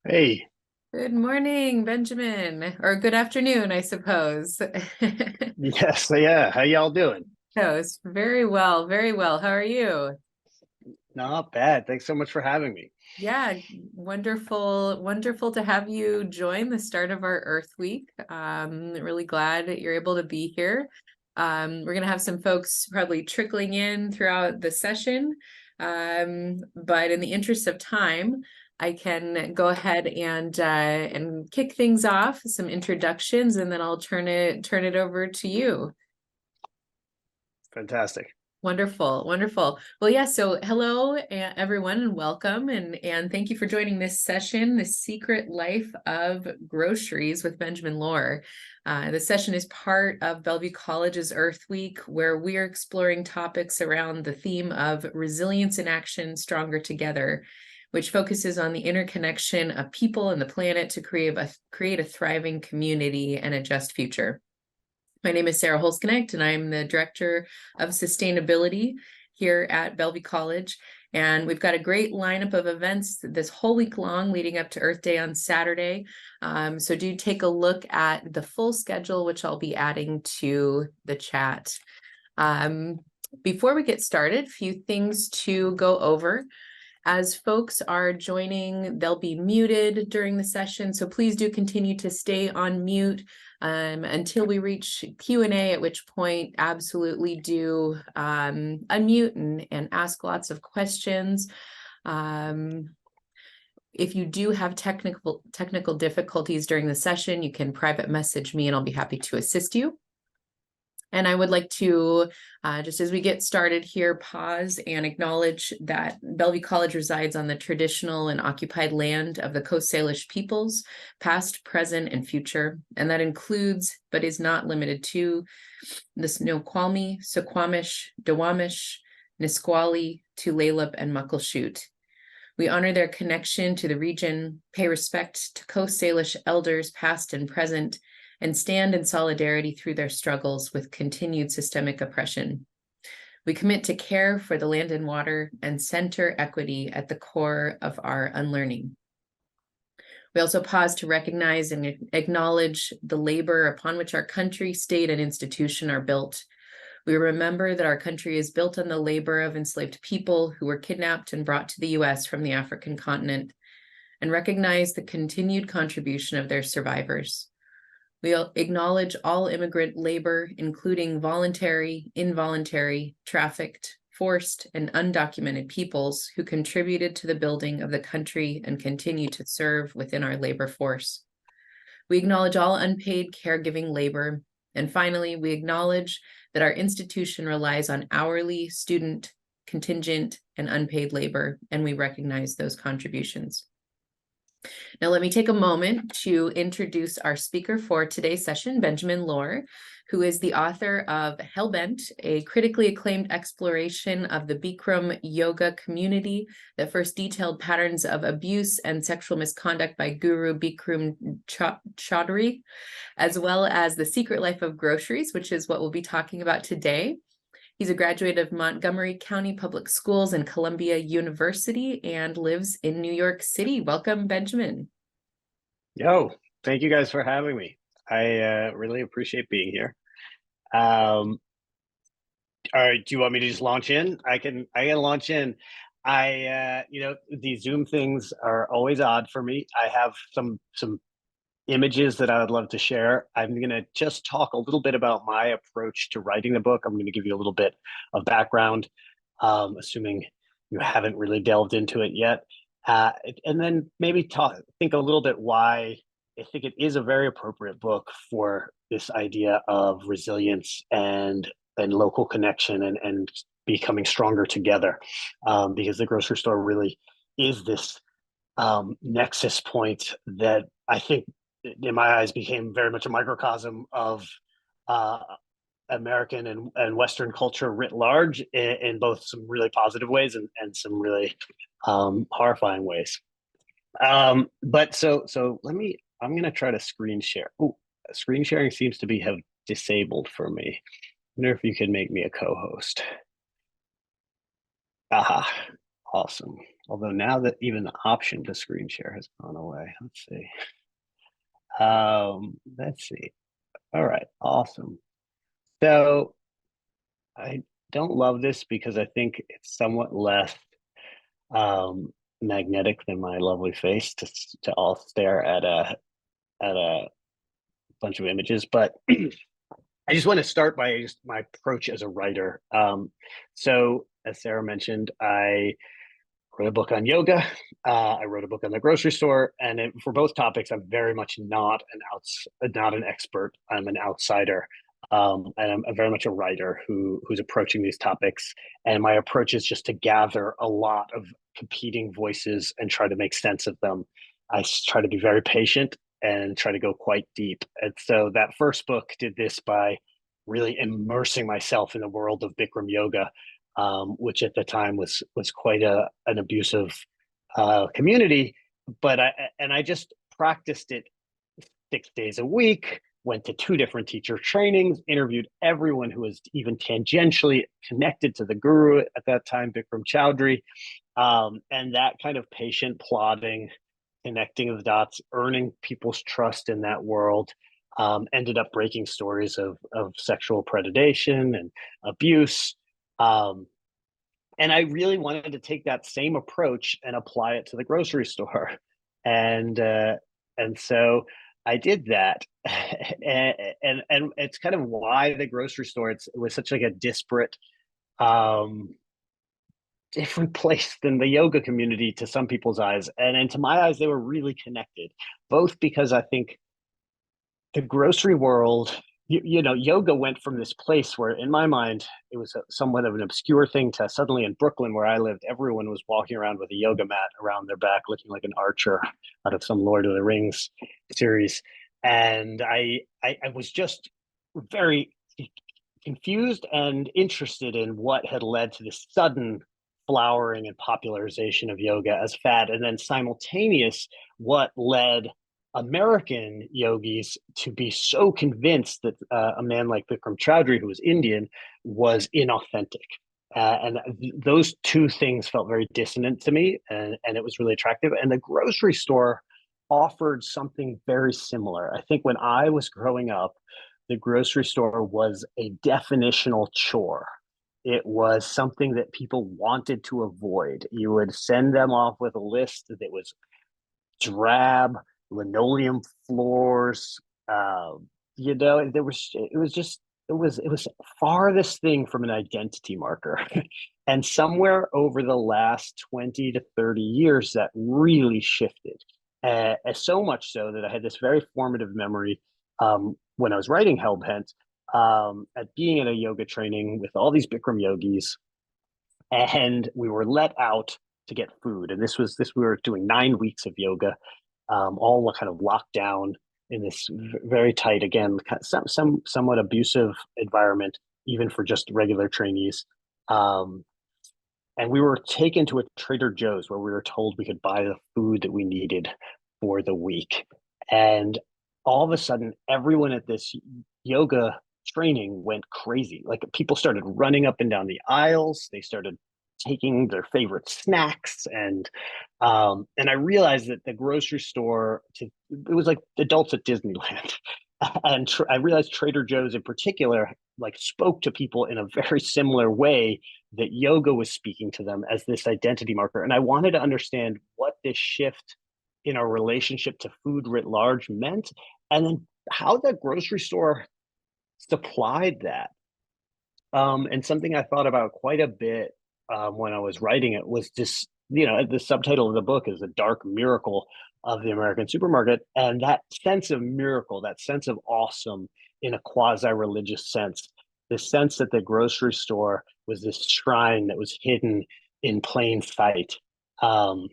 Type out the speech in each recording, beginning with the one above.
Hey, Good morning, Benjamin, or good afternoon, I suppose. yes, yeah. How y'all doing? Yes, very well, very well. How are you? Not bad. Thanks so much for having me. Yeah, wonderful, wonderful to have you join the start of our Earth Week. Really glad that you're able to be here. We're going to have some folks probably trickling in throughout the session. But in the interest of time, I can go ahead and kick things off, some introductions, and then I'll turn it over to you. Fantastic. Wonderful, wonderful. Well, yeah, so hello everyone and welcome and thank you for joining this session, The Secret Life of Groceries with Benjamin Lorr. The session is part of Bellevue College's Earth Week, where we are exploring topics around the theme of resilience in action, stronger together, which focuses on the interconnection of people and the planet to create a thriving community and a just future. My name is Sarah Holzknecht, and I'm the Director of Sustainability here at Bellevue College. And we've got a great lineup of events this whole week long leading up to Earth Day on Saturday. So do take a look at the full schedule, which I'll be adding to the chat. Before we get started, a few things to go over. As folks are joining, they'll be muted during the session, so please do continue to stay on mute until we reach Q&A, at which point absolutely do unmute and ask lots of questions. If you do have technical difficulties during the session, you can private message me and I'll be happy to assist you. And I would like to, just as we get started here, pause and acknowledge that Bellevue College resides on the traditional and occupied land of the Coast Salish peoples, past, present, and future. And that includes, but is not limited to, the Snoqualmie, Suquamish, Duwamish, Nisqually, Tulalip, and Muckleshoot. We honor their connection to the region, pay respect to Coast Salish elders past and present, and stand in solidarity through their struggles with continued systemic oppression. We commit to care for the land and water and center equity at the core of our unlearning. We also pause to recognize and acknowledge the labor upon which our country, state, and institution are built. We remember that our country is built on the labor of enslaved people who were kidnapped and brought to the US from the African continent, and recognize the continued contribution of their survivors. We acknowledge all immigrant labor, including voluntary, involuntary, trafficked, forced, and undocumented peoples who contributed to the building of the country and continue to serve within our labor force. We acknowledge all unpaid caregiving labor. And finally, we acknowledge that our institution relies on hourly, student, contingent, and unpaid labor, and we recognize those contributions. Now, let me take a moment to introduce our speaker for today's session, Benjamin Lorr, who is the author of Hellbent, a critically acclaimed exploration of the Bikram yoga community that first detailed patterns of abuse and sexual misconduct by Guru Bikram Chaudhry, as well as The Secret Life of Groceries, which is what we'll be talking about today. He's a graduate of Montgomery County Public Schools and Columbia University and lives in New York City. Welcome, Benjamin. Yo, thank you guys for having me. I really appreciate being here. All right, do you want me to just launch in? I can launch in. These Zoom things are always odd for me. I have some images that I would love to share. I'm going to just talk a little bit about my approach to writing the book. I'm going to give you a little bit of background, assuming you haven't really delved into it yet. And then maybe think a little bit why I think it is a very appropriate book for this idea of resilience and local connection and becoming stronger together, because the grocery store really is this nexus point that I think, in my eyes, became very much a microcosm of uh, American and Western culture writ large in both some really positive ways and some really horrifying ways. But I'm going to try to screen share. Oh, screen sharing seems to have disabled for me. I wonder if you could make me a co-host. Aha, awesome. Although now that even the option to screen share has gone away. Let's see. All right, awesome. So I don't love this because I think it's somewhat less magnetic than my lovely face to all stare at a bunch of images. But I just want to start by just my approach as a writer. So as Sarah mentioned, I wrote a book on yoga. I wrote a book on the grocery store, and for both topics, I'm very much not an expert. I'm an outsider, and I'm very much a writer who's approaching these topics. And my approach is just to gather a lot of competing voices and try to make sense of them. I try to be very patient and try to go quite deep. And so that first book did this by really immersing myself in the world of Bikram yoga, which at the time was quite an abusive community. But I just practiced it 6 days a week. Went to 2 different teacher trainings, interviewed everyone who was even tangentially connected to the guru at that time, Bikram Chowdhury, and that kind of patient plodding, connecting the dots, earning people's trust in that world. Ended up breaking stories of sexual predation and abuse. Um, and I really wanted to take that same approach and apply it to the grocery store. And so I did that. And it's kind of why the grocery store, it was such like a disparate, um, different place than the yoga community to some people's eyes. And to my eyes, they were really connected, both because I think the grocery world, yoga went from this place where, in my mind, it was somewhat of an obscure thing to suddenly in Brooklyn, where I lived, everyone was walking around with a yoga mat around their back, looking like an archer out of some Lord of the Rings series. And I was just very confused and interested in what had led to this sudden flowering and popularization of yoga as fad, and then simultaneous what led American yogis to be so convinced that a man like Bikram Chowdhury, who was Indian, was inauthentic. And those two things felt very dissonant to me, and it was really attractive. And the grocery store offered something very similar. I think when I was growing up, the grocery store was a definitional chore. It was something that people wanted to avoid. You would send them off with a list that was drab, linoleum floors. Uh, it was farthest thing from an identity marker. And somewhere over the last 20 to 30 years, that really shifted. So much so that I had this very formative memory, when I was writing Hellbent, at being at a yoga training with all these Bikram yogis, and we were let out to get food. And we were doing 9 weeks of yoga, all kind of locked down in this very tight, again, somewhat abusive environment, even for just regular trainees. Um, and we were taken to a Trader Joe's where we were told we could buy the food that we needed for the week. And all of a sudden, everyone at this yoga training went crazy. Like, people started running up and down the aisles. They started taking their favorite snacks, and I realized that the grocery store, it was like adults at Disneyland. And I realized Trader Joe's in particular like spoke to people in a very similar way that yoga was speaking to them as this identity marker. And I wanted to understand what this shift in our relationship to food writ large meant, and then how the grocery store supplied that. And something I thought about quite a bit, when I was writing it, was this, the subtitle of the book is The Dark Miracle of the American Supermarket. And that sense of miracle, that sense of awesome in a quasi-religious sense, the sense that the grocery store was this shrine that was hidden in plain sight. Um,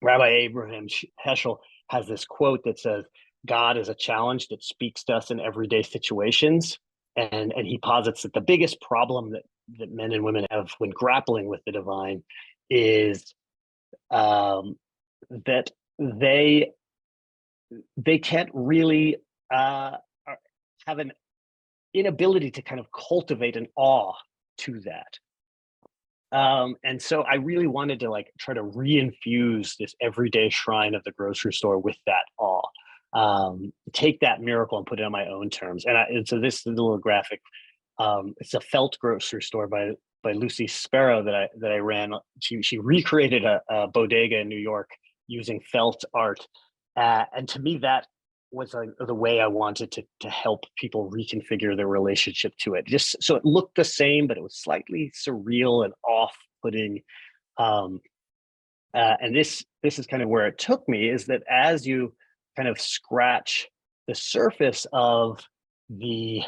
Rabbi Abraham Heschel has this quote that says, God is a challenge that speaks to us in everyday situations. And he posits that the biggest problem that men and women have when grappling with the divine is, that they can't really have an inability to kind of cultivate an awe to that. And so I really wanted to like try to reinfuse this everyday shrine of the grocery store with that awe. Take that miracle and put it on my own terms. And so this little graphic, it's a felt grocery store by Lucy Sparrow that I ran. She recreated a bodega in New York using felt art, and to me that was like the way I wanted to help people reconfigure their relationship to it. Just so it looked the same, but it was slightly surreal and off-putting. Um, and this is kind of where it took me, is that as you kind of scratch the surface of the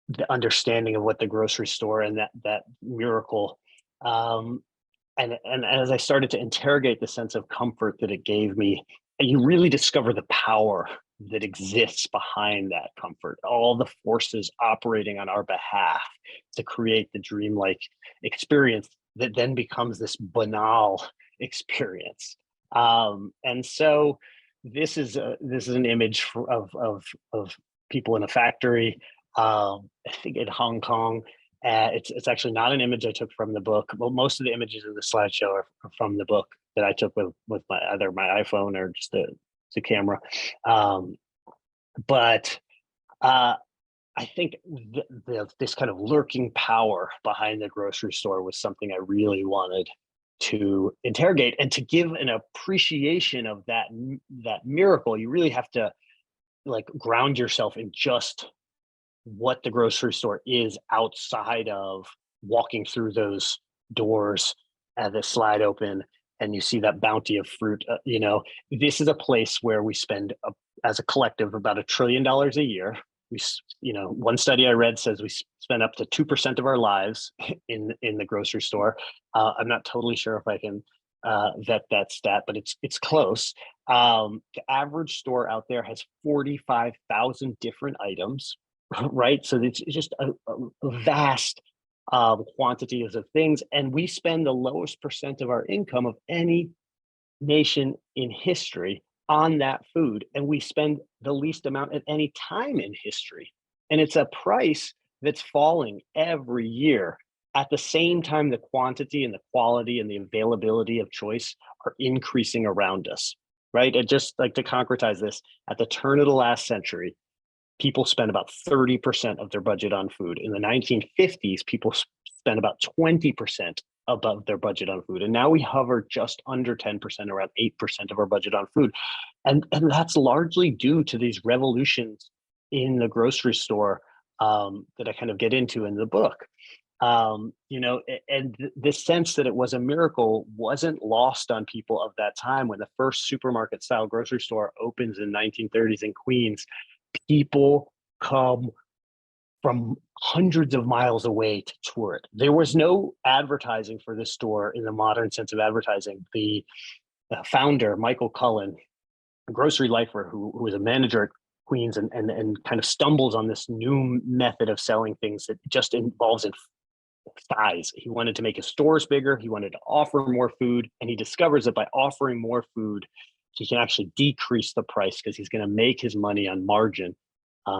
the understanding of what the grocery store and that miracle, um, and as I started to interrogate the sense of comfort that it gave me, and you really discover the power that exists behind that comfort, all the forces operating on our behalf to create the dreamlike experience that then becomes this banal experience. And so this is an image of people in a factory. I think in Hong Kong. It's actually not an image I took from the book. Well, most of the images in the slideshow are from the book that I took with my either my iPhone or just the camera. Um, but I think this kind of lurking power behind the grocery store was something I really wanted to interrogate and to give an appreciation of that miracle. You really have to like ground yourself in just what the grocery store is outside of walking through those doors and the slide open and you see that bounty of fruit. This is a place where we spend as a collective about $1 trillion a year. One study I read says we spend up to 2% of our lives in the grocery store. I'm not totally sure if I can vet that stat, but it's close. The average store out there has 45,000 different items, right? So it's just a vast quantities of things, and we spend the lowest percent of our income of any nation in history on that food, and we spend the least amount at any time in history. And it's a price that's falling every year. At the same time, the quantity and the quality and the availability of choice are increasing around us, right? And just like to concretize this, at the turn of the last century, people spent about 30% of their budget on food. In the 1950s, people spent about 20% above their budget on food. And now we hover just under 10%, around 8% of our budget on food. And that's largely due to these revolutions in the grocery store that I kind of get into in the book. And the sense that it was a miracle wasn't lost on people of that time. When the first supermarket style grocery store opens in 1930s in Queens, people come from hundreds of miles away to tour it. There was no advertising for this store in the modern sense of advertising. The founder, Michael Cullen, a grocery lifer who was a manager at Queens and kind of stumbles on this new method of selling things that just involves in size. He wanted to make his stores bigger. He wanted to offer more food. And he discovers that by offering more food, he can actually decrease the price because he's going to make his money on margin.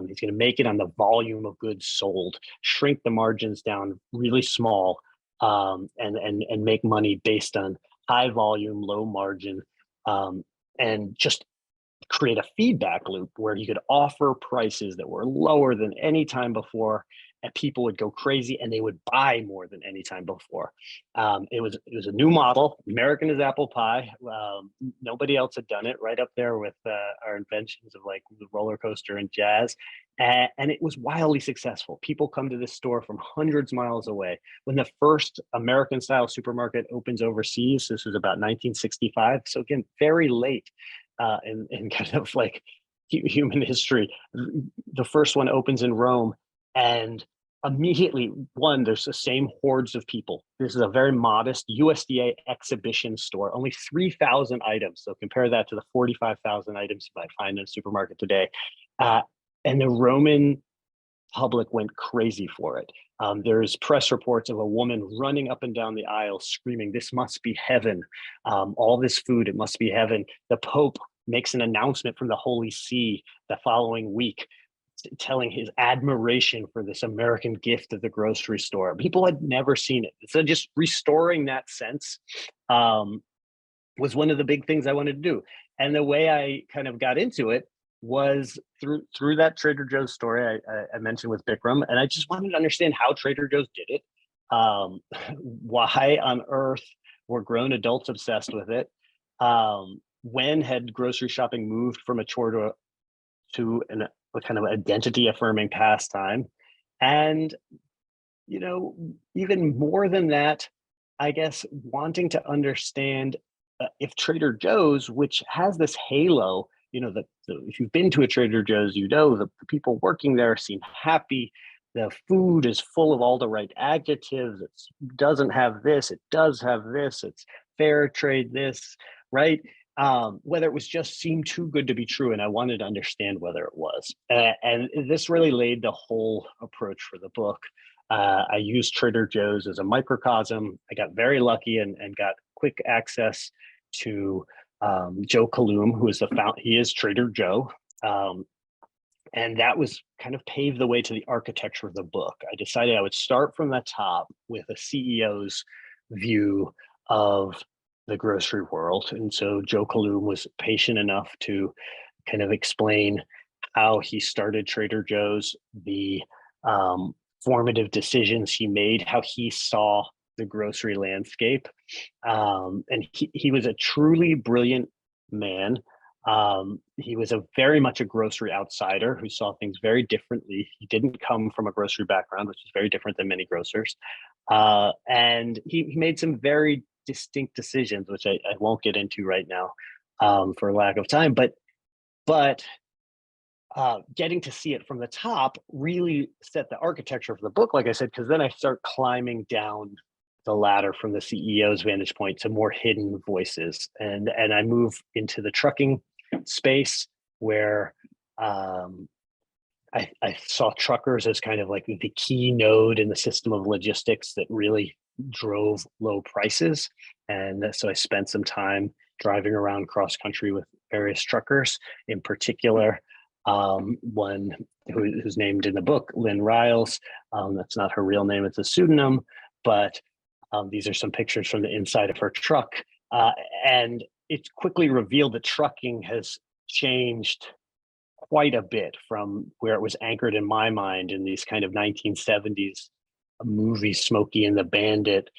He's going to make it on the volume of goods sold, shrink the margins down really small, and make money based on high volume, low margin, and just create a feedback loop where he could offer prices that were lower than any time before, and people would go crazy and they would buy more than any time before. It was a new model, American as apple pie. Nobody else had done it, right up there with our inventions of like the roller coaster and jazz. And it was wildly successful. People come to this store from hundreds of miles away. When the first American style supermarket opens overseas, this was about 1965. So again, very late in kind of like human history. The first one opens in Rome, and immediately, there's the same hordes of people. This is a very modest USDA exhibition store, only 3,000 items. So compare that to the 45,000 items you might find in a supermarket today. And the Roman public went crazy for it. There's press reports of a woman running up and down the aisle screaming, "This must be heaven. All this food, it must be heaven." The Pope makes an announcement from the Holy See the following week. telling his admiration for this American gift of the grocery store. People had never seen it. So just restoring that sense was one of the big things I wanted to do. And the way I kind of got into it was through that Trader Joe's story I mentioned with Bikram, and I just wanted to understand how Trader Joe's did it, why on earth were grown adults obsessed with it, when had grocery shopping moved from a chore to a kind of identity affirming pastime, and even more than that, I guess wanting to understand if Trader Joe's, which has this halo, if you've been to a Trader Joe's, the people working there seem happy. The food is full of all the right adjectives. It doesn't have this, it does have this. It's fair trade this, right? Whether it was just seemed too good to be true, and I wanted to understand whether it was. And this really laid the whole approach for the book. I used Trader Joe's as a microcosm. I got very lucky and got quick access to Joe Kaloum, who is he is Trader Joe. And that was kind of paved the way to the architecture of the book. I decided I would start from the top with a CEO's view of the grocery world. And so Joe Kaloum was patient enough to kind of explain how he started Trader Joe's, the formative decisions he made, how he saw the grocery landscape. And he was a truly brilliant man. He was very much a grocery outsider who saw things very differently. He didn't come from a grocery background, which is very different than many grocers. And he made some very distinct decisions, which I won't get into right now for lack of time. But getting to see it from the top really set the architecture of the book, like I said, because then I start climbing down the ladder from the CEO's vantage point to more hidden voices. And I move into the trucking space where I saw truckers as kind of like the key node in the system of logistics that really drove low prices. And so I spent some time driving around cross country with various truckers, in particular, one who's named in the book, Lynn Riles. That's not her real name, it's a pseudonym, but these are some pictures from the inside of her truck. And it's quickly revealed that trucking has changed quite a bit from where it was anchored in my mind in these kind of 1970s movies, Smokey and the Bandit,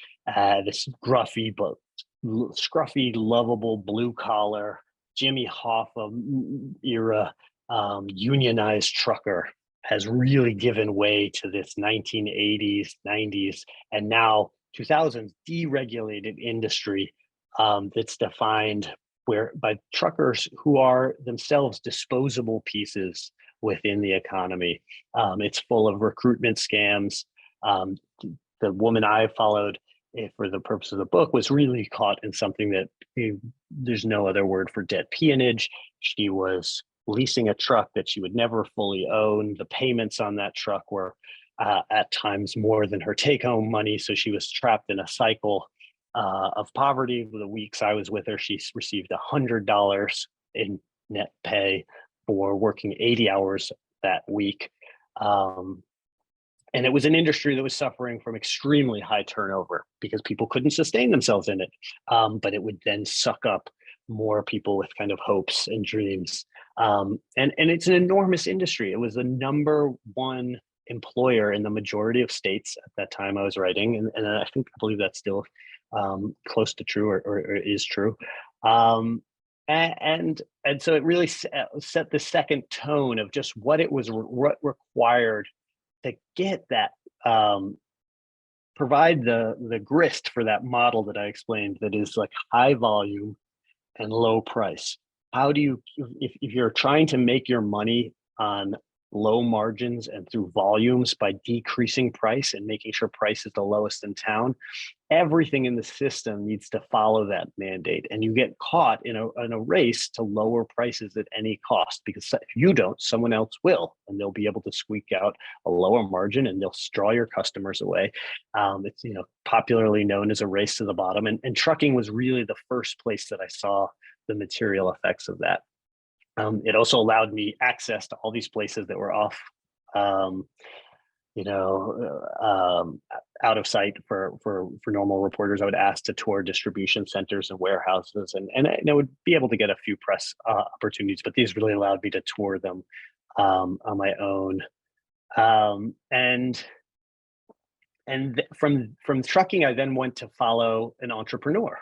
this gruffy but scruffy, lovable blue collar, Jimmy Hoffa era unionized trucker has really given way to this 1980s, 90s, and now 2000s deregulated industry that's defined by truckers who are themselves disposable pieces within the economy. It's full of recruitment scams. The woman I followed for the purpose of the book was really caught in something that there's no other word for, debt peonage. She was leasing a truck that she would never fully own. The payments on that truck were at times more than her take-home money. So she was trapped in a cycle of poverty. The weeks I was with her, she received $100 in net pay for working 80 hours that week. And it was an industry that was suffering from extremely high turnover because people couldn't sustain themselves in it. But it would then suck up more people with kind of hopes and dreams. And it's an enormous industry. It was the number one employer in the majority of states at that time I was writing. And I believe that's still close to true or is true. And so it really set the second tone of just what required to get that, provide the grist for that model that I explained that is like high volume and low price. How do you, if you're trying to make your money on low margins and through volumes by decreasing price and making sure price is the lowest in town, everything in the system needs to follow that mandate. And you get caught in a race to lower prices at any cost, because if you don't, someone else will, and they'll be able to squeak out a lower margin and they'll draw your customers away. It's popularly known as a race to the bottom. And trucking was really the first place that I saw the material effects of that. It also allowed me access to all these places that were off you know, out of sight for normal reporters. I would ask to tour distribution centers and warehouses, and I would be able to get a few press opportunities, but these really allowed me to tour them on my own. And from trucking, I then went to follow an entrepreneur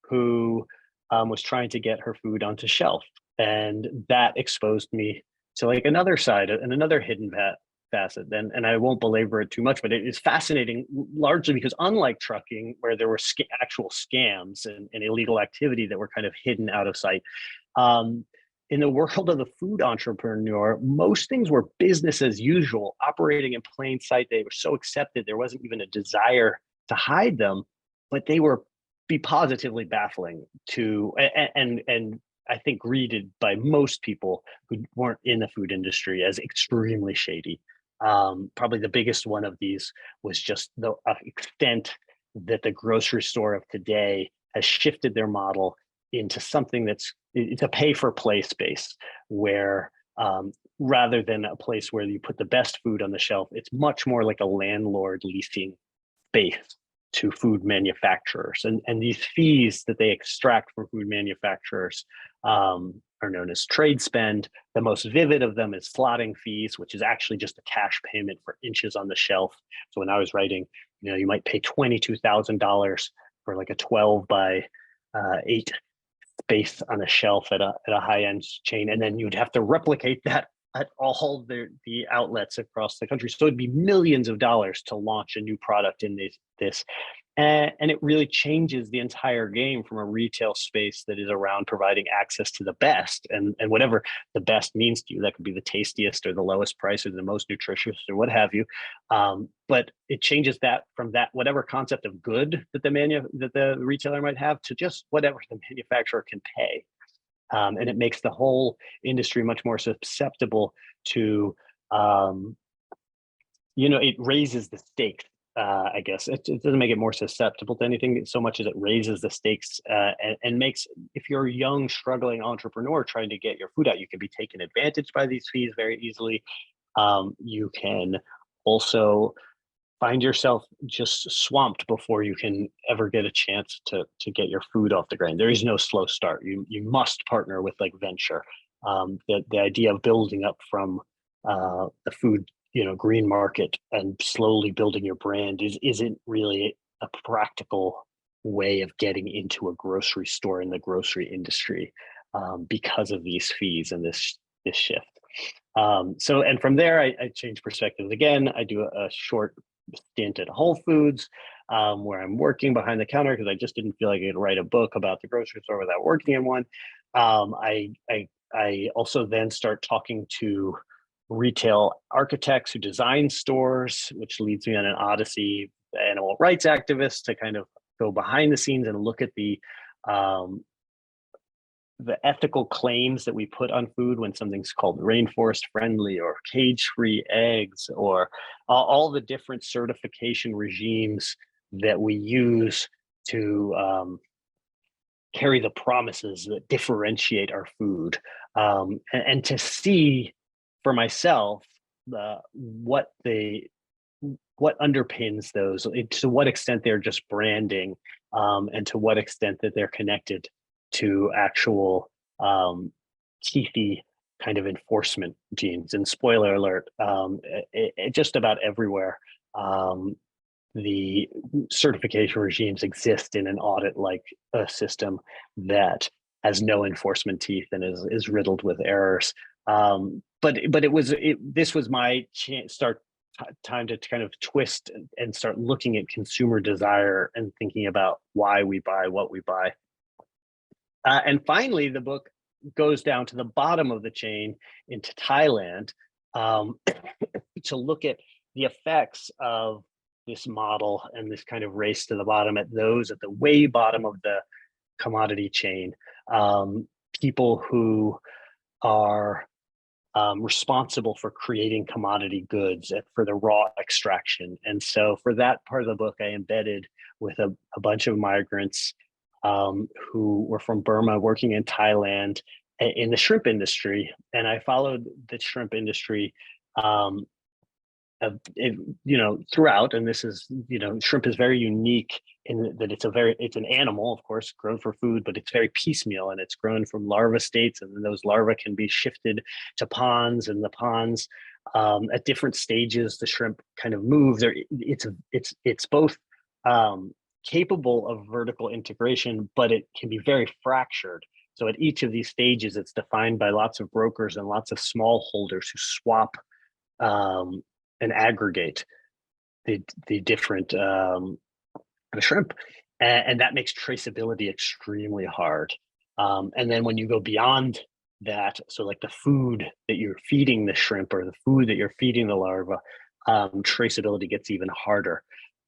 who was trying to get her food onto shelf, and that exposed me to like another side and another hidden facet. And I won't belabor it too much, but it is fascinating, largely because unlike trucking, where there were actual scams and illegal activity that were kind of hidden out of sight, um, in the world of the food entrepreneur, most things were business as usual, operating in plain sight. They were so accepted, there wasn't even a desire to hide them, but they were be positively baffling to and I think greeted by most people who weren't in the food industry as extremely shady. Probably the biggest one of these was just the extent that the grocery store of today has shifted their model into something it's a pay for play space where rather than a place where you put the best food on the shelf, it's much more like a landlord leasing space to food manufacturers. And these fees that they extract from food manufacturers are known as trade spend. The most vivid of them is slotting fees, which is actually just a cash payment for inches on the shelf. So when I was writing, you might pay $22,000 for like a 12 by 8 space on a shelf at a high-end chain, and then you'd have to replicate that at all the outlets across the country. So it'd be millions of dollars to launch a new product in this. And it really changes the entire game from a retail space that is around providing access to the best, and whatever the best means to you. That could be the tastiest or the lowest price or the most nutritious or what have you. But it changes that from that whatever concept of good that the retailer might have to just whatever the manufacturer can pay. And it makes the whole industry much more susceptible to, it raises the stakes. I guess it doesn't make it more susceptible to anything so much as it raises the stakes and makes, if you're a young, struggling entrepreneur trying to get your food out, you can be taken advantage by these fees very easily. You can also find yourself just swamped before you can ever get a chance to get your food off the ground. There is no slow start. You must partner with like venture. The idea of building up from the food green market and slowly building your brand isn't really a practical way of getting into a grocery store in the grocery industry because of these fees and this shift. And from there, I change perspectives again. I do a short stint at Whole Foods where I'm working behind the counter because I just didn't feel like I could write a book about the grocery store without working in one. I also then start talking to retail architects who design stores, which leads me on an odyssey, animal rights activists, to kind of go behind the scenes and look at the ethical claims that we put on food when something's called rainforest friendly or cage-free eggs, or all the different certification regimes that we use to carry the promises that differentiate our food, and to see for myself what underpins those, to what extent they're just branding, and to what extent that they're connected to actual teethy kind of enforcement genes. And spoiler alert, just about everywhere, the certification regimes exist in an audit-like system that has no enforcement teeth and is riddled with errors. But this was my time to kind of twist and start looking at consumer desire and thinking about why we buy what we buy. And finally, the book goes down to the bottom of the chain into Thailand to look at the effects of this model and this kind of race to the bottom at the way bottom of the commodity chain. People who are responsible for creating commodity goods and for the raw extraction. And so for that part of the book, I embedded with a bunch of migrants who were from Burma working in Thailand in the shrimp industry. And I followed the shrimp industry throughout, and this is, shrimp is very unique in that it's an animal, of course, grown for food, but it's very piecemeal, and it's grown from larva states, and then those larvae can be shifted to ponds, and the ponds, at different stages, the shrimp kind of move. It's both capable of vertical integration, but it can be very fractured. So at each of these stages, it's defined by lots of brokers and lots of smallholders who swap and aggregate the different the shrimp, and that makes traceability extremely hard. And then when you go beyond that, so like the food that you're feeding the shrimp or the food that you're feeding the larva, traceability gets even harder.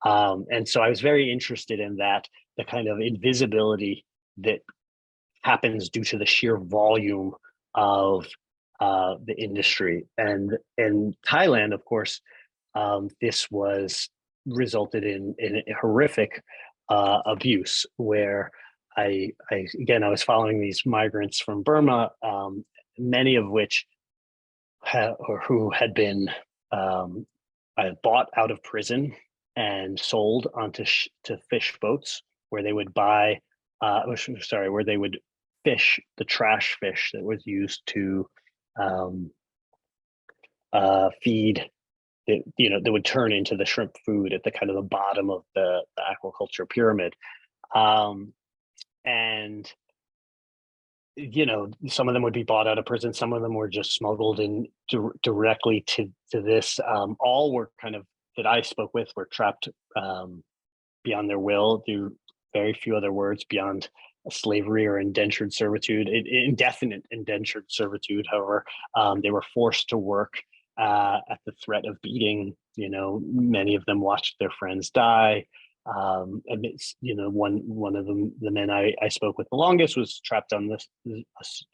And so I was very interested in that, the kind of invisibility that happens due to the sheer volume of the industry. And in Thailand, of course, this was resulted in a horrific abuse, where I was following these migrants from Burma, many of which who had been bought out of prison and sold onto to fish boats, where they would where they would fish the trash fish that was used to feed that would turn into the shrimp food at the kind of the bottom of the aquaculture pyramid. And some of them would be bought out of prison, some of them were just smuggled in directly to this. All were kind of, that I spoke with, were trapped beyond their will, through very few other words beyond slavery or indentured servitude, indefinite indentured servitude. However, they were forced to work at the threat of beating. Many of them watched their friends die. And it's, one of them, the men I spoke with the longest, was trapped on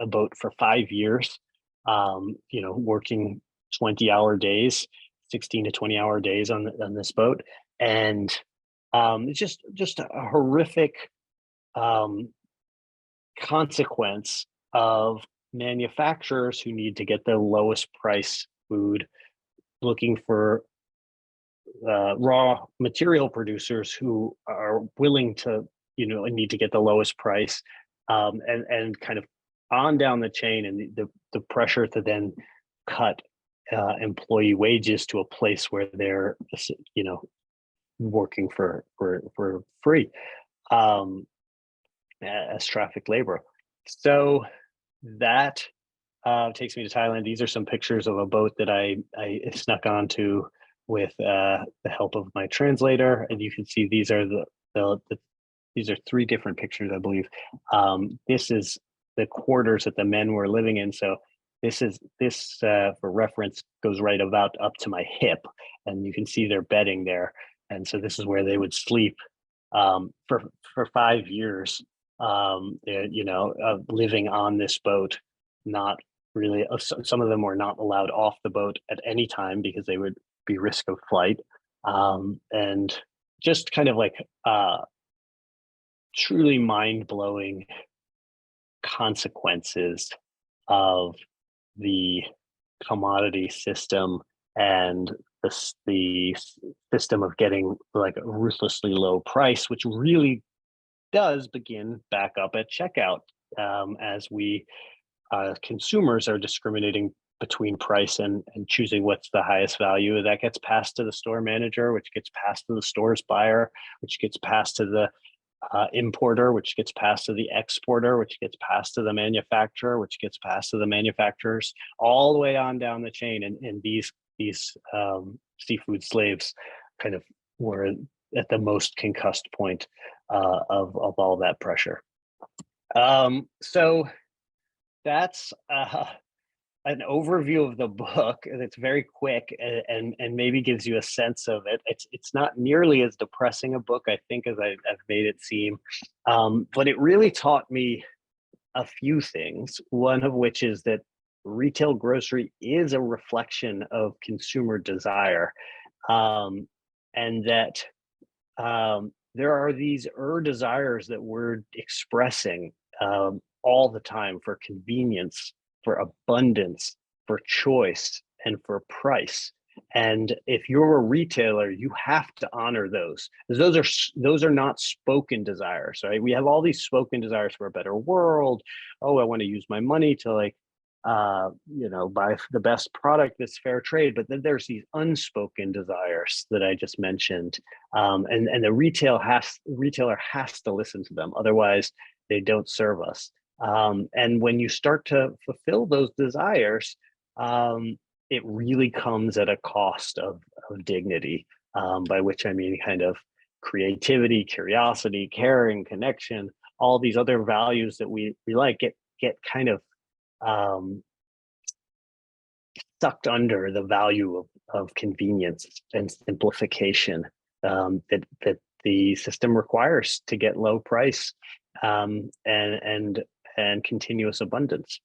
a boat for 5 years, working 20-hour days, 16 to 20-hour days on this boat. And it's just a horrific consequence of manufacturers who need to get the lowest price food, looking for raw material producers who are willing to, and need to get the lowest price, and kind of on down the chain, and the pressure to then cut employee wages to a place where they're, working for free, as traffic labor. So that takes me to Thailand. These are some pictures of a boat that I snuck onto with the help of my translator, and you can see these are these are 3 different pictures, I believe. This is the quarters that the men were living in. So this for reference goes right about up to my hip, and you can see their bedding there. And so this is where they would sleep for 5 years, living on this boat. Not really, some of them were not allowed off the boat at any time because they would be risk of flight, and just kind of like truly mind-blowing consequences of the commodity system and the system of getting like a ruthlessly low price, which really does begin back up at checkout, as we consumers are discriminating between price and choosing what's the highest value. That gets passed to the store manager, which gets passed to the store's buyer, which gets passed to the importer, which gets passed to the exporter, which gets passed to the manufacturer, which gets passed to the manufacturers, all the way on down the chain. And these seafood slaves kind of were at the most concussed point of all that pressure. So that's an overview of the book, and it's very quick and maybe gives you a sense of it. It's not nearly as depressing a book, I think, as I've made it seem, but it really taught me a few things. One of which is that retail grocery is a reflection of consumer desire, and that there are these desires that we're expressing all the time, for convenience, for abundance, for choice, and for price. And if you're a retailer, you have to honor those, because those are not spoken desires, right? We have all these spoken desires for a better world. Oh, I want to use my money to like buy the best product that's fair trade. But then there's these unspoken desires that I just mentioned, and the retailer has to listen to them, otherwise they don't serve us. And when you start to fulfill those desires, it really comes at a cost of dignity, by which I mean kind of creativity, curiosity, caring, connection, all these other values that we like get kind of sucked under the value of convenience and simplification, that the system requires to get low price, and continuous abundance.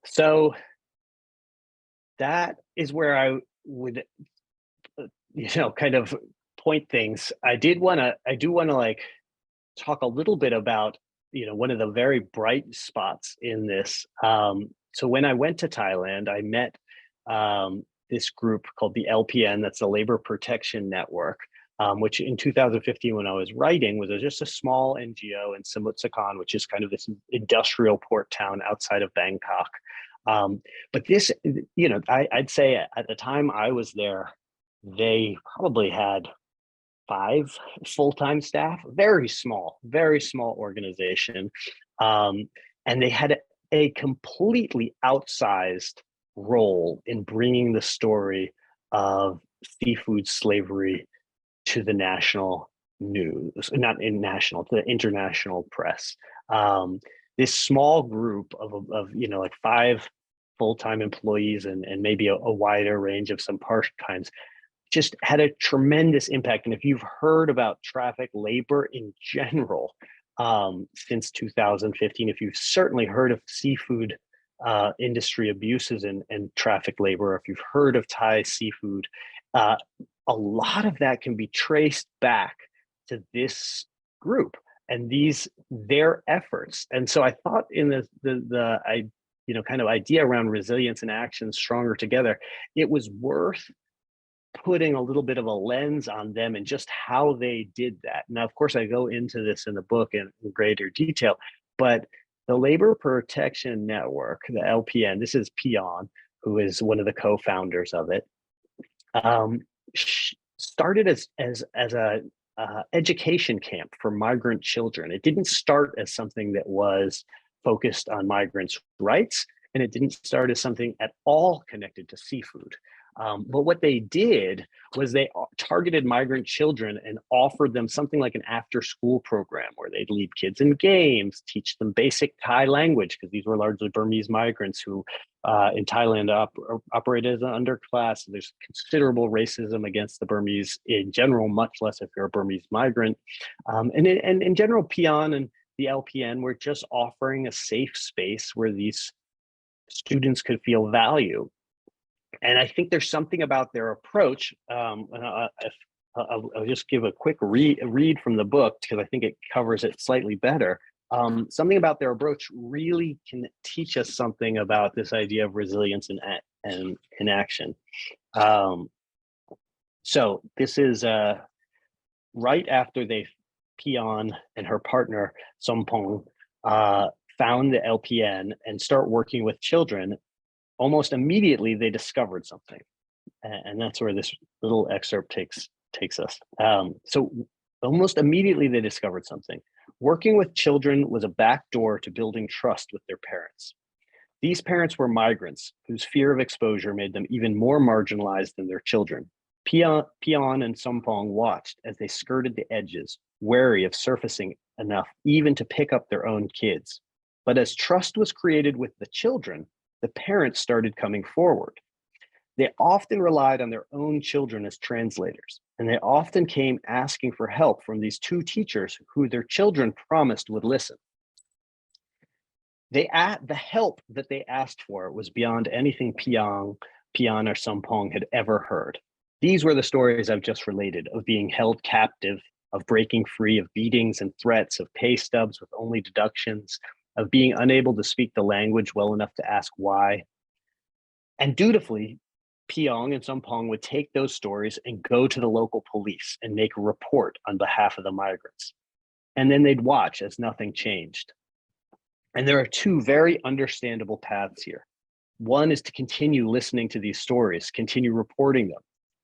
So that is where I would, kind of point things. I do want to like talk a little bit about, one of the very bright spots in this. So when I went to Thailand, I met this group called the LPN, that's the Labor Protection Network, which in 2015, when I was writing, was just a small NGO in Samut Sakhon, which is kind of this industrial port town outside of Bangkok. But this, I'd say at the time I was there, they probably had 5 full-time staff, very small organization. And they had a completely outsized role in bringing the story of seafood slavery to the national news, not in national, to the international press. This small group of like 5 full-time employees and maybe a wider range of some part-times just had a tremendous impact. And if you've heard about traffic labor in general, since 2015, if you've certainly heard of seafood industry abuses and traffic labor, if you've heard of Thai seafood, a lot of that can be traced back to this group and their efforts. And so I thought in the kind of idea around resilience and action stronger together, it was worth putting a little bit of a lens on them and just how they did that. Now, of course, I go into this in the book in greater detail, but the Labor Protection Network, the LPN, this is Pion, who is one of the co-founders of it, started as a education camp for migrant children. It didn't start as something that was focused on migrants' rights, and it didn't start as something at all connected to seafood. But what they did was they targeted migrant children and offered them something like an after-school program where they'd lead kids in games, teach them basic Thai language, because these were largely Burmese migrants who in Thailand operated as an underclass. There's considerable racism against the Burmese in general, much less if you're a Burmese migrant. And in general, Pion and the LPN were just offering a safe space where these students could feel value. And I think there's something about their approach. I'll just give a quick read from the book, because I think it covers it slightly better. Something about their approach really can teach us something about this idea of resilience and action. So this is right after Pion and her partner Sompong found the LPN and start working with children. Almost immediately, they discovered something, and that's where this little excerpt takes us. So almost immediately, they discovered something. Working with children was a backdoor to building trust with their parents. These parents were migrants whose fear of exposure made them even more marginalized than their children. Pion and Sompong watched as they skirted the edges, wary of surfacing enough even to pick up their own kids. But as trust was created with the children, the parents started coming forward. They often relied on their own children as translators, and they often came asking for help from these 2 teachers who their children promised would listen. The help that they asked for was beyond anything Pion or Sompong had ever heard. These were the stories I've just related of being held captive, of breaking free, of beatings and threats, of pay stubs with only deductions, of being unable to speak the language well enough to ask why. And dutifully, Pyong and Sumpong would take those stories and go to the local police and make a report on behalf of the migrants. And then they'd watch as nothing changed. And there are two very understandable paths here. One is to continue listening to these stories, continue reporting them,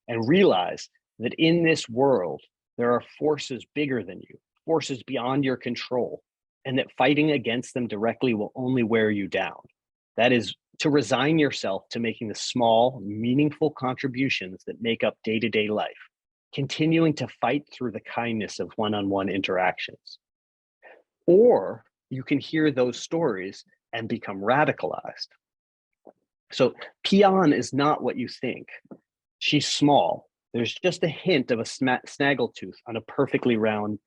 and realize that in this world, there are forces bigger than you, forces beyond your control, and that fighting against them directly will only wear you down. That is to resign yourself to making the small, meaningful contributions that make up day-to-day life, continuing to fight through the kindness of one-on-one interactions. Or you can hear those stories and become radicalized. So Pion is not what you think. She's small. There's just a hint of a snaggletooth on a perfectly round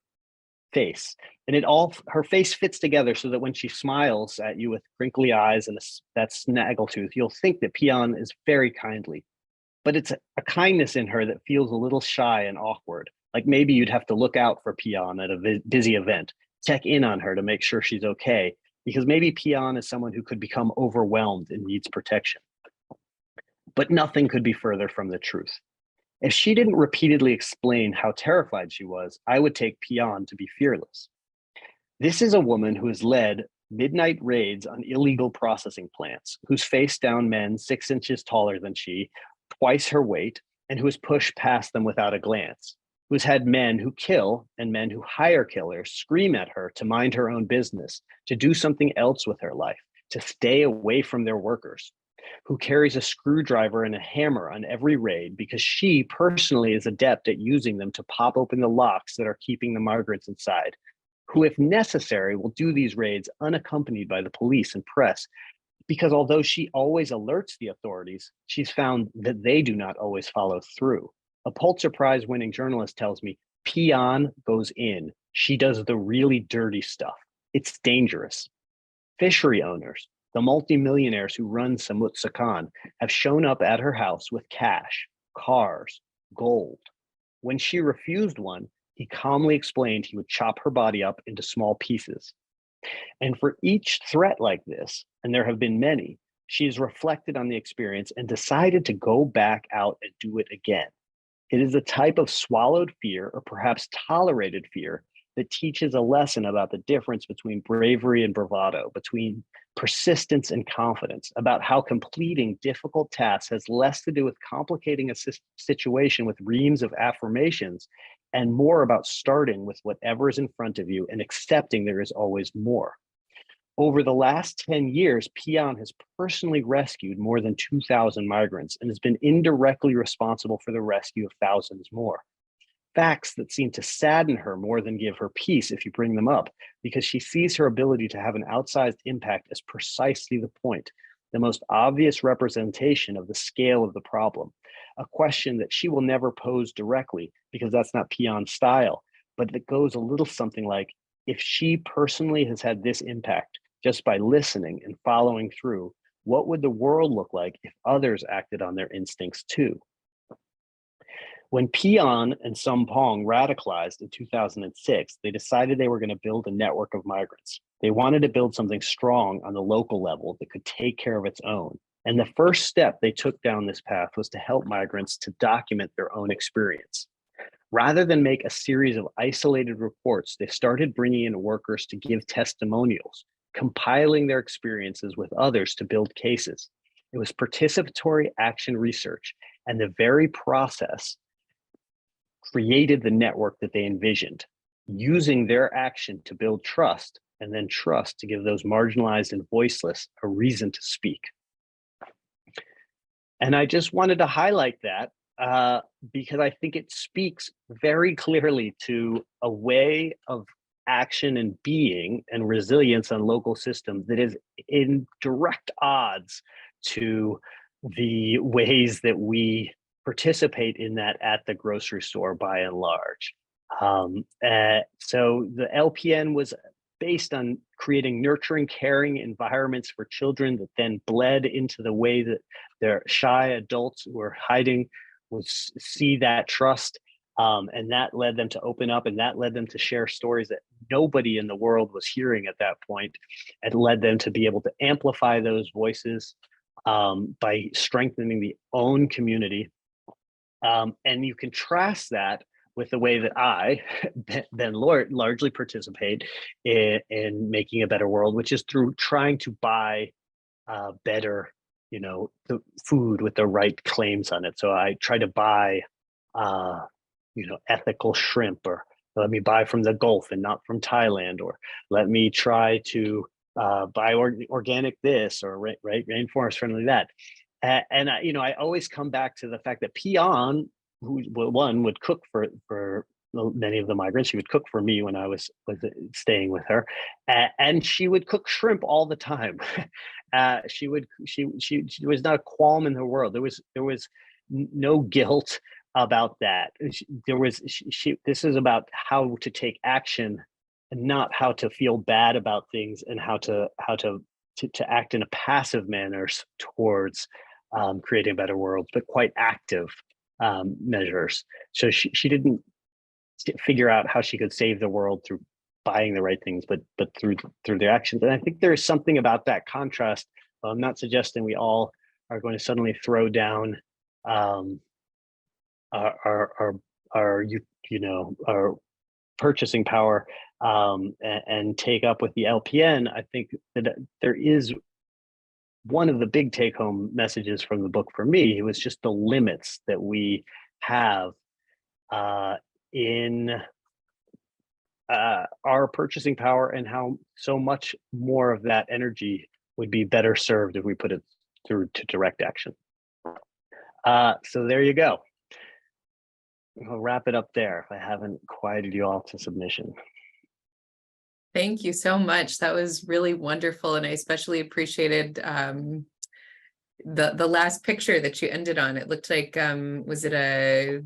face. And her face fits together so that when she smiles at you with crinkly eyes and that snaggletooth, you'll think that Pion is very kindly. But it's a kindness in her that feels a little shy and awkward. Like maybe you'd have to look out for Pion at a busy event, check in on her to make sure she's okay, because maybe Pion is someone who could become overwhelmed and needs protection. But nothing could be further from the truth. If she didn't repeatedly explain how terrified she was, I would take Pion to be fearless. This is a woman who has led midnight raids on illegal processing plants, who's faced down men 6 inches taller than she, twice her weight, and who has pushed past them without a glance, who's had men who kill and men who hire killers scream at her to mind her own business, to do something else with her life, to stay away from their workers, who carries a screwdriver and a hammer on every raid because she personally is adept at using them to pop open the locks that are keeping the migrants inside, who, if necessary, will do these raids unaccompanied by the police and press, because although she always alerts the authorities, she's found that they do not always follow through. A Pulitzer Prize winning journalist tells me, Pion goes in. She does the really dirty stuff. It's dangerous. Fishery owners, the multimillionaires who run Samut Sakan, have shown up at her house with cash, cars, gold. When she refused one, he calmly explained he would chop her body up into small pieces. And for each threat like this, and there have been many, she has reflected on the experience and decided to go back out and do it again. It is a type of swallowed fear, or perhaps tolerated fear, that teaches a lesson about the difference between bravery and bravado, between persistence and confidence, about how completing difficult tasks has less to do with complicating a situation with reams of affirmations and more about starting with whatever is in front of you and accepting there is always more. Over the last 10 years, Pion has personally rescued more than 2,000 migrants and has been indirectly responsible for the rescue of thousands more. Facts that seem to sadden her more than give her peace if you bring them up, because she sees her ability to have an outsized impact as precisely the point, the most obvious representation of the scale of the problem. A question that she will never pose directly, because that's not Pion's style, but that goes a little something like, if she personally has had this impact just by listening and following through, what would the world look like if others acted on their instincts too? When Pion and Sumpong radicalized in 2006, they decided they were going to build a network of migrants. They wanted to build something strong on the local level that could take care of its own. And the first step they took down this path was to help migrants to document their own experience. Rather than make a series of isolated reports, they started bringing in workers to give testimonials, compiling their experiences with others to build cases. It was participatory action research, and the very process created the network that they envisioned, using their action to build trust, and then trust to give those marginalized and voiceless a reason to speak. And I just wanted to highlight that because I think it speaks very clearly to a way of action and being and resilience on local systems that is in direct odds to the ways that we participate in that at the grocery store by and large. So the LPN was based on creating nurturing, caring environments for children that then bled into the way that their shy adults who were hiding would see that trust. And that led them to open up, and that led them to share stories that nobody in the world was hearing at that point. It led them to be able to amplify those voices by strengthening the own community. And you contrast that with the way that I, Ben Lorr, largely participate in making a better world, which is through trying to buy better, the food with the right claims on it. So I try to buy, ethical shrimp, or let me buy from the Gulf and not from Thailand, or let me try to buy organic this, or rainforest friendly that. And I always come back to the fact that Peon, who one would cook for many of the migrants. She would cook for me when I was staying with her, and she would cook shrimp all the time. She was not a qualm in her world. There was no guilt about that. This is about how to take action, and not how to feel bad about things, and how to act in a passive manner towards creating a better world, but quite active measures. So she didn't figure out how she could save the world through buying the right things, but through their actions. And I think there is something about that contrast. I'm not suggesting we all are going to suddenly throw down our purchasing power and take up with the LPN. I think that there is one of the big take-home messages from the book for me. It was just the limits that we have in our purchasing power, and how so much more of that energy would be better served if we put it through to direct action. So there you go. I'll wrap it up there if I haven't quieted you all to submission. Thank you so much. That was really wonderful. And I especially appreciated the last picture that you ended on. It looked like, was it a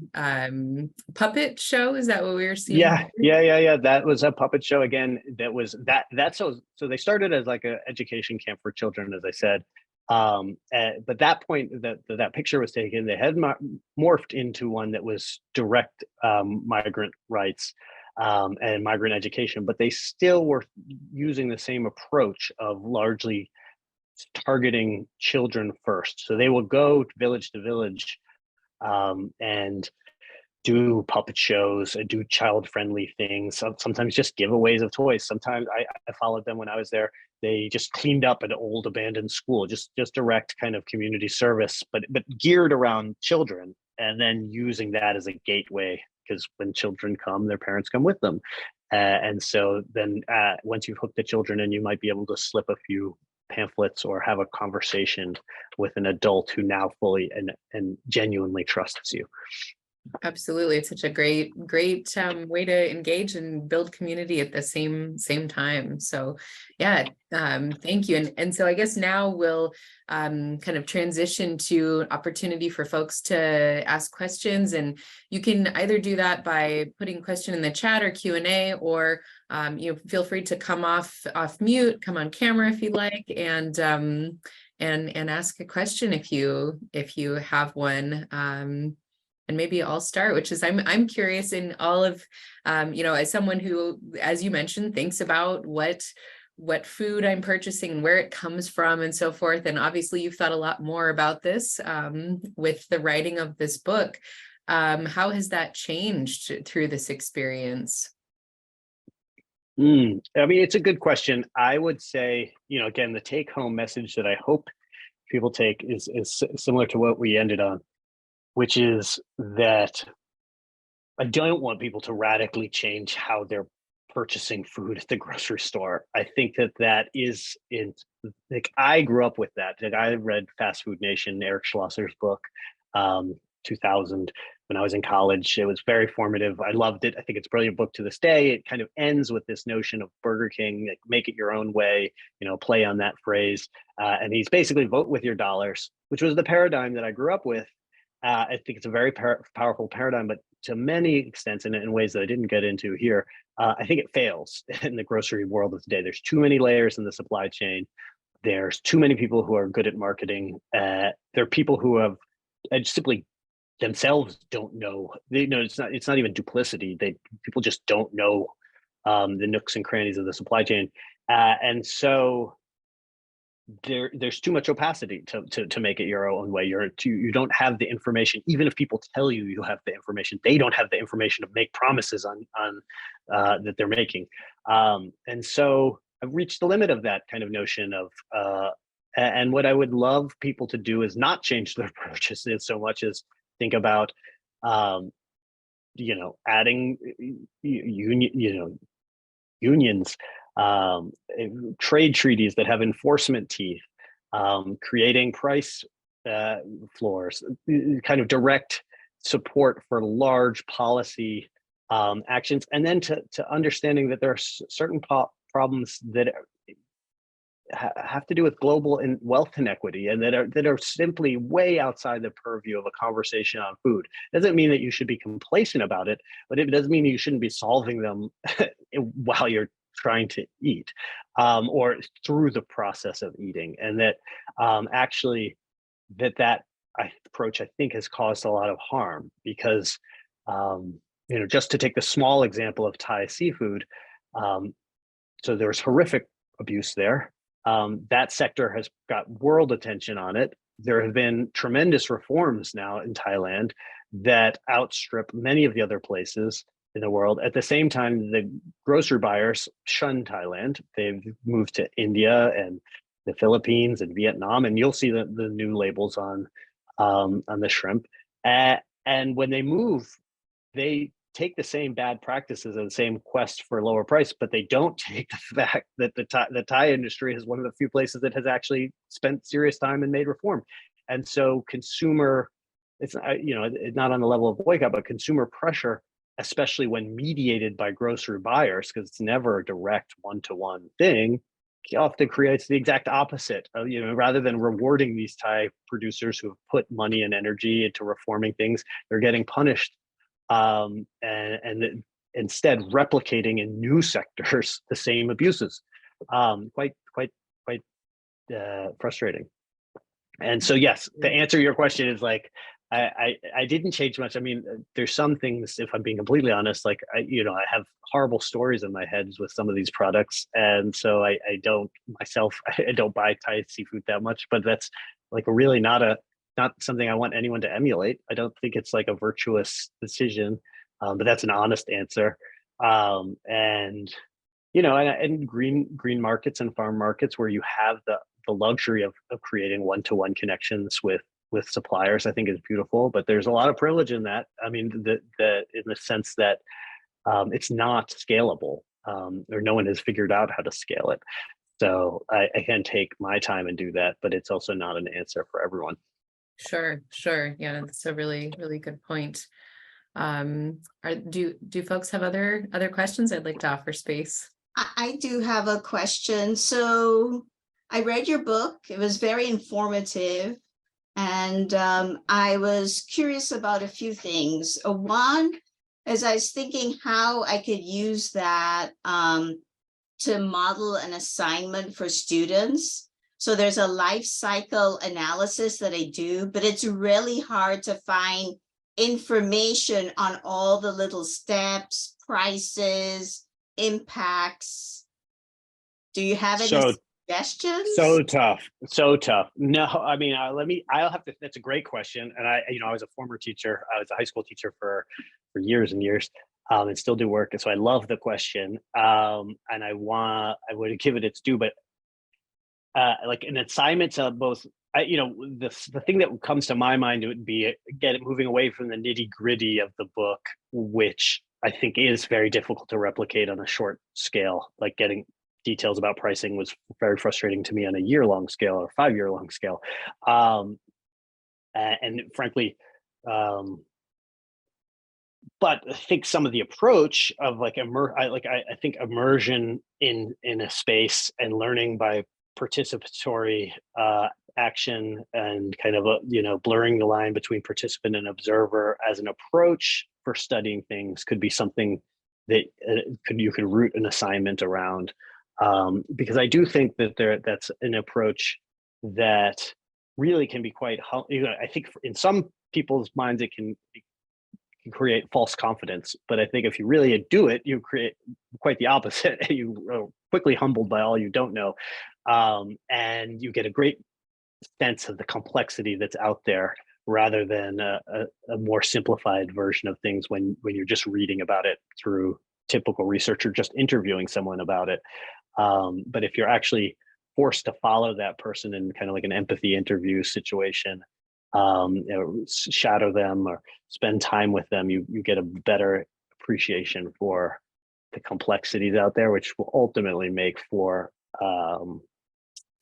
puppet show? Is that what we were seeing? Yeah. That was a puppet show again. So they started as like an education camp for children, as I said. But that point that picture was taken, they had morphed into one that was direct migrant rights and migrant education, but they still were using the same approach of largely targeting children first. So they will go village to village and do puppet shows and do child-friendly things. Sometimes just giveaways of toys. Sometimes I followed them when I was there. They just cleaned up an old abandoned school, just direct kind of community service, but geared around children, and then using that as a gateway, because when children come, their parents come with them. And so then once you've hooked the children in, you might be able to slip a few pamphlets or have a conversation with an adult who now fully and genuinely trusts you. Absolutely. It's such a great way to engage and build community at the same time. So yeah, thank you. And so I guess now we'll kind of transition to opportunity for folks to ask questions, and you can either do that by putting question in the chat or Q&A, or feel free to come off mute, come on camera if you like, and ask a question if you have one. And maybe I'll start, which is I'm curious in all of, as someone who, as you mentioned, thinks about what food I'm purchasing and where it comes from and so forth. And obviously you've thought a lot more about this with the writing of this book. How has that changed through this experience? I mean, it's a good question. I would say, again, the take home message that I hope people take is similar to what we ended on, which is that I don't want people to radically change how they're purchasing food at the grocery store. I think that is I grew up with that. Like, I read Fast Food Nation, Eric Schlosser's book, 2000, when I was in college. It was very formative. I loved it. I think it's a brilliant book to this day. It kind of ends with this notion of Burger King, like, make it your own way, play on that phrase. And he's basically vote with your dollars, which was the paradigm that I grew up with. I think it's a very powerful paradigm, but to many extents, and in ways that I didn't get into here, I think it fails in the grocery world of today. There's too many layers in the supply chain. There's too many people who are good at marketing. There are people who have simply themselves don't know. It's not even duplicity. People just don't know the nooks and crannies of the supply chain, and so there's too much opacity to make it your own way. You don't have the information. Even if people tell you you have the information, they don't have the information to make promises on that they're making. And so I've reached the limit of that kind of notion of and what I would love people to do is not change their approaches so much as think about adding unions, trade treaties that have enforcement teeth, creating price floors, kind of direct support for large policy actions, and then to understanding that there are certain problems that have to do with global and wealth inequity, and that are simply way outside the purview of a conversation on food. It doesn't mean that you should be complacent about it, but it doesn't mean you shouldn't be solving them while you're trying to eat, or through the process of eating. And that actually that approach, I think, has caused a lot of harm because just to take the small example of Thai seafood, so there's horrific abuse there. That sector has got world attention on it. There have been tremendous reforms now in Thailand that outstrip many of the other places in the world. At the same time, the grocery buyers shun Thailand. They've moved to India and the Philippines and Vietnam, and you'll see the new labels on the shrimp. And when they move, they take the same bad practices and the same quest for lower price, but they don't take the fact that the Thai industry is one of the few places that has actually spent serious time and made reform. And so it's not on the level of boycott, but consumer pressure, especially when mediated by grocery buyers, because it's never a direct one-to-one thing, often creates the exact opposite. Rather than rewarding these Thai producers who have put money and energy into reforming things, they're getting punished. And instead replicating in new sectors the same abuses. Quite frustrating. And so, yes, to answer your question is like, I didn't change much. I mean, there's some things, if I'm being completely honest, like I have horrible stories in my head with some of these products, and so I don't buy Thai seafood that much. But that's like really not something I want anyone to emulate. I don't think it's like a virtuous decision, but that's an honest answer. And green markets and farm markets where you have the luxury of creating one-to-one connections with suppliers, I think is beautiful. But there's a lot of privilege in that. I mean, in the sense that it's not scalable, or no one has figured out how to scale it. So I can take my time and do that, but it's also not an answer for everyone. Sure. Yeah, that's a really, really good point. Do folks have other questions? I'd like to offer space. I do have a question. So I read your book. It was very informative. And I was curious about a few things. One, as I was thinking how I could use that to model an assignment for students. So there's a life cycle analysis that I do, but it's really hard to find information on all the little steps, prices, impacts. Do you have any suggestions? So tough. No, I mean, I'll have to, that's a great question. And I was a former teacher. I was a high school teacher for years and years, and still do work. And so I love the question. And I would give it its due, but like an assignment to both, the thing that comes to my mind would be moving away from the nitty gritty of the book, which I think is very difficult to replicate on a short scale. Like getting details about pricing was very frustrating to me on a year-long scale or 5-year-long scale. And frankly, but I think some of the approach of like I think immersion in a space and learning by participatory action and kind of blurring the line between participant and observer as an approach for studying things could be something that you could root an assignment around, because I do think that that's an approach that really can be quite I think in some people's minds it can create false confidence, but I think if you really do it, you create quite the opposite. You are quickly humbled by all you don't know. And you get a great sense of the complexity that's out there rather than a more simplified version of things when you're just reading about it through typical research or just interviewing someone about it. But if you're actually forced to follow that person in kind of like an empathy interview situation, shadow them or spend time with them, you get a better appreciation for the complexities out there, which will ultimately make for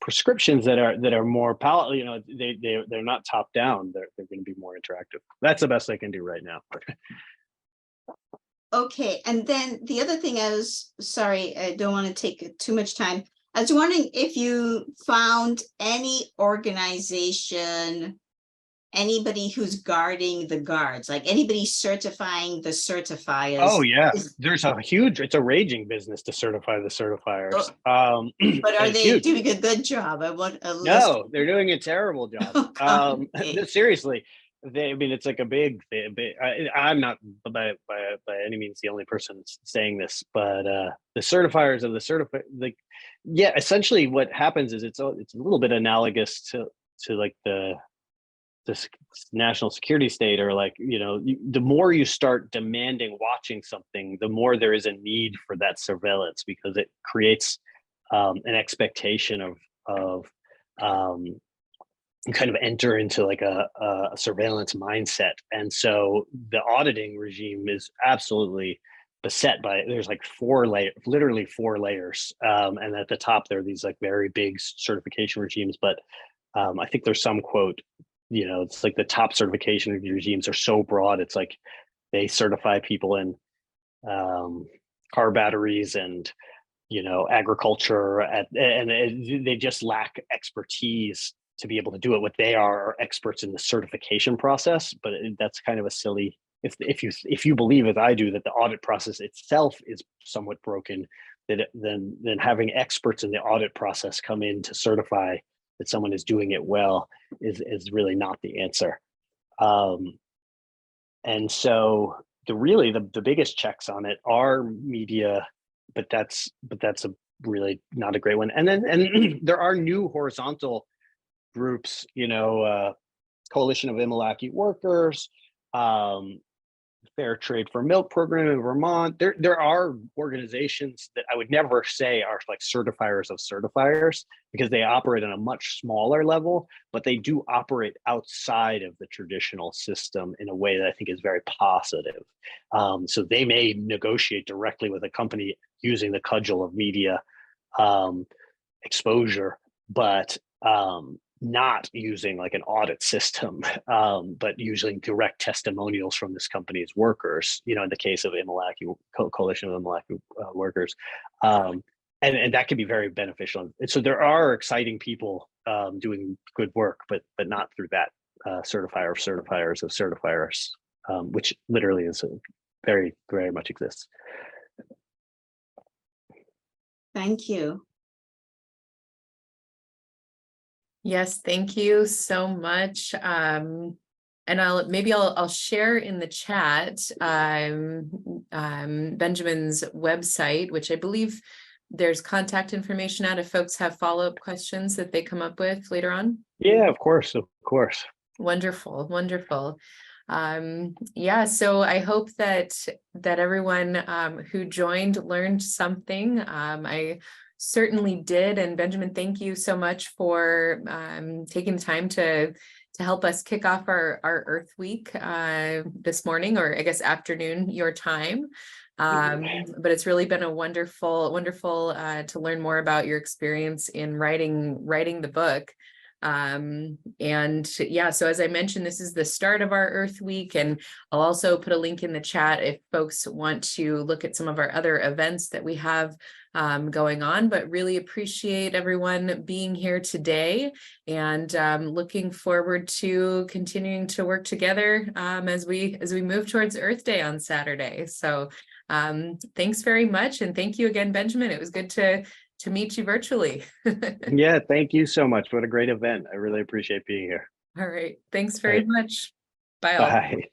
prescriptions that are more palatable. You know, they're not top down. They're going to be more interactive. That's the best I can do right now. Okay, and then the other thing sorry, I don't want to take too much time. I was wondering if you found any organization, anybody who's guarding the guards, like anybody certifying the certifiers. Oh yeah, it's a raging business to certify the certifiers. But are they huge. doing a good job? I want a list. No, they're doing a terrible job. Okay. Seriously, it's like a big. I'm not by any means the only person saying this, but the certifiers of the certified, yeah, essentially what happens is it's a little bit analogous to like the national security state, or like, you know, the more you start demanding watching something, the more there is a need for that surveillance, because it creates an expectation of you kind of enter into like a surveillance mindset. And so the auditing regime is absolutely beset by, there's like literally four layers. And at the top, there are these like very big certification regimes. But I think there's some quote, you know, it's like the top certification regimes are so broad. It's like they certify people in car batteries and, you know, agriculture, and they just lack expertise to be able to do it. What they are experts in the certification process, but that's kind of a silly, if you believe, as I do, that the audit process itself is somewhat broken, then having experts in the audit process come in to certify that someone is doing it well is really not the answer. And so the biggest checks on it are media, but that's a really not a great one. And then there are new horizontal groups, you know, Coalition of Imalaki Workers, Fair Trade for Milk program in Vermont. There are organizations that I would never say are like certifiers of certifiers, because they operate on a much smaller level, but they do operate outside of the traditional system in a way that I think is very positive. So they may negotiate directly with a company using the cudgel of media exposure, but not using like an audit system, but using direct testimonials from this company's workers, you know, in the case of Imalaki, Coalition of Imalaki Workers. And that can be very beneficial. And so there are exciting people doing good work, but not through that certifier of certifiers of certifiers, which literally is very, very much exists. Thank you. Yes, thank you so much. And I'll share in the chat Benjamin's website, which I believe there's contact information at if folks have follow-up questions that they come up with later on. Yeah, of course. Wonderful, wonderful. Yeah, so I hope that everyone who joined learned something. I certainly did. And Benjamin, thank you so much for taking the time to help us kick off our Earth Week this morning, or I guess afternoon your time. But it's really been a wonderful to learn more about your experience in writing the book. And yeah, so as I mentioned, this is the start of our Earth Week, and I'll also put a link in the chat if folks want to look at some of our other events that we have going on. But really appreciate everyone being here today, and looking forward to continuing to work together as we move towards Earth Day on Saturday. So thanks very much, and thank you again, Benjamin. It was good to meet you virtually. Yeah, thank you so much. What a great event. I really appreciate being here. All right. Thanks very much. Bye all. Bye.